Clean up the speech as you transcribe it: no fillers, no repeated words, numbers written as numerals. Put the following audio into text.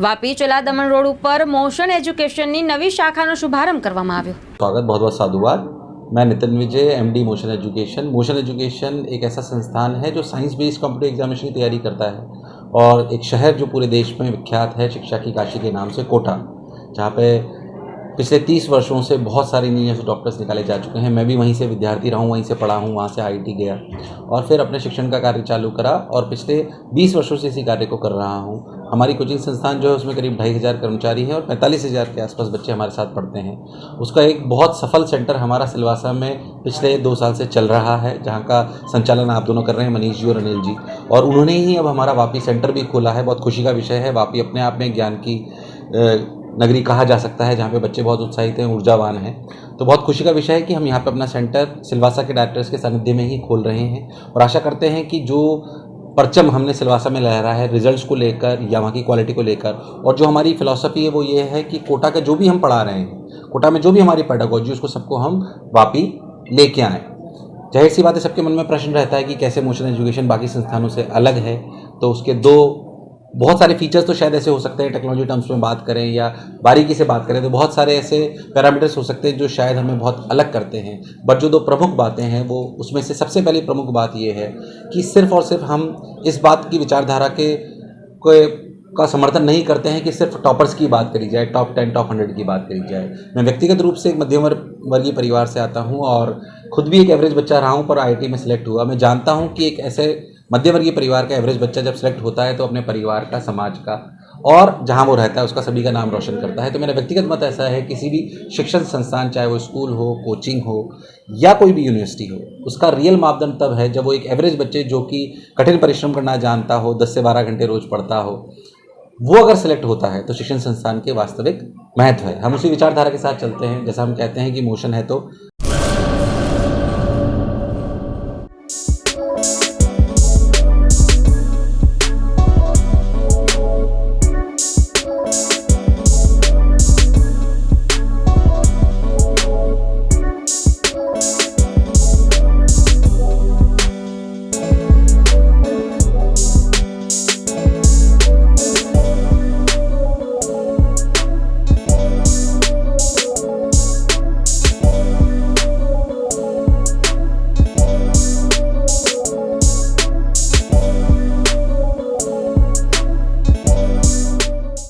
Vapi ચલાદમણ road ઉપર motion એજ્યુકેશનની નવી શાખાનો શુભારંભ કરવામાં આવ્યો। स्वागत, बहुत बहुत साधुवाद। मैं Nitin Vijay, MD Motion Education. Motion Education एक ऐसा संस्थान है जो साइंस बेस्ड कॉम्पिटिटिव एग्जामिनेशन की तैयारी करता है और एक शहर जो पूरे देश में विख्यात है शिक्षा की काशी के नाम से, कोटा, जहाँ पे पिछले 30 वर्षों से बहुत सारे इंजीनियर्स और डॉक्टर्स निकाले जा चुके हैं। मैं भी वहीं से विद्यार्थी रहा हूँ, वहीं से पढ़ा हूँ, वहाँ से आईआईटी गया और फिर अपने शिक्षण का कार्य चालू करा और पिछले 20 वर्षों से इसी कार्य को कर रहा हूँ। हमारी कोचिंग संस्थान जो है उसमें करीब 2,500 कर्मचारी हैं और 45,000 के आसपास बच्चे हमारे साथ पढ़ते हैं। उसका एक बहुत सफल सेंटर हमारा सिलवासा में पिछले 2 साल से चल रहा है, जहाँ का संचालन आप दोनों कर रहे हैं, मनीष जी और अनिल जी, और उन्होंने ही अब हमारा वापी सेंटर भी खोला है। बहुत खुशी का विषय है। वापी अपने आप में ज्ञान की नगरी कहा जा सकता है, जहाँ पे बच्चे बहुत उत्साहित हैं, ऊर्जावान हैं। तो बहुत खुशी का विषय है कि हम यहाँ पे अपना सेंटर सिलवासा के डायरेक्टर्स के सानिध्य में ही खोल रहे हैं और आशा करते हैं कि जो परचम हमने सिलवासा में लहरा है रिजल्ट्स को लेकर या वहाँ की क्वालिटी को लेकर, और जो हमारी फिलॉसफी है वो ये है कि कोटा का जो भी हम पढ़ा रहे हैं, कोटा में जो भी हमारी पेडागोजी, उसको सबको हम वापी लेके आएँ। जाहिर सी बात है, सबके मन में प्रश्न रहता है कि कैसे मोशन एजुकेशन बाकी संस्थानों से अलग है। तो उसके बहुत सारे फीचर्स तो शायद ऐसे हो सकते हैं, टेक्नोलॉजी टर्म्स में बात करें या बारीकी से बात करें तो बहुत सारे ऐसे पैरामीटर्स हो सकते हैं जो शायद हमें बहुत अलग करते हैं। बट जो 2 प्रमुख बातें हैं वो, उसमें से सबसे पहली प्रमुख बात ये है कि सिर्फ और सिर्फ हम इस बात की विचारधारा का समर्थन नहीं करते हैं कि सिर्फ टॉपर्स की बात करी जाए, टॉप 10 टॉप 100 की बात करी जाए। मैं व्यक्तिगत रूप से एक मध्यम वर्गीय परिवार से आता हूँ और खुद भी एक एवरेज बच्चा रहा हूँ, पर आईआईटी में सिलेक्ट हुआ। मैं जानता हूँ कि एक ऐसे मध्य वर्गीय परिवार का एवरेज बच्चा जब सेलेक्ट होता है तो अपने परिवार का, समाज का और जहाँ वो रहता है उसका, सभी का नाम रोशन करता है। तो मेरा व्यक्तिगत मत ऐसा है, किसी भी शिक्षण संस्थान, चाहे वो स्कूल हो, कोचिंग हो या कोई भी यूनिवर्सिटी हो, उसका रियल मापदंड तब है जब वो एक एवरेज बच्चे जो कि कठिन परिश्रम करना जानता हो, 10 से 12 घंटे रोज पढ़ता हो, वो अगर सेलेक्ट होता है तो शिक्षण संस्थान के वास्तविक महत्व है। हम उसी विचारधारा के साथ चलते हैं। जैसा हम कहते हैं कि मोशन है तो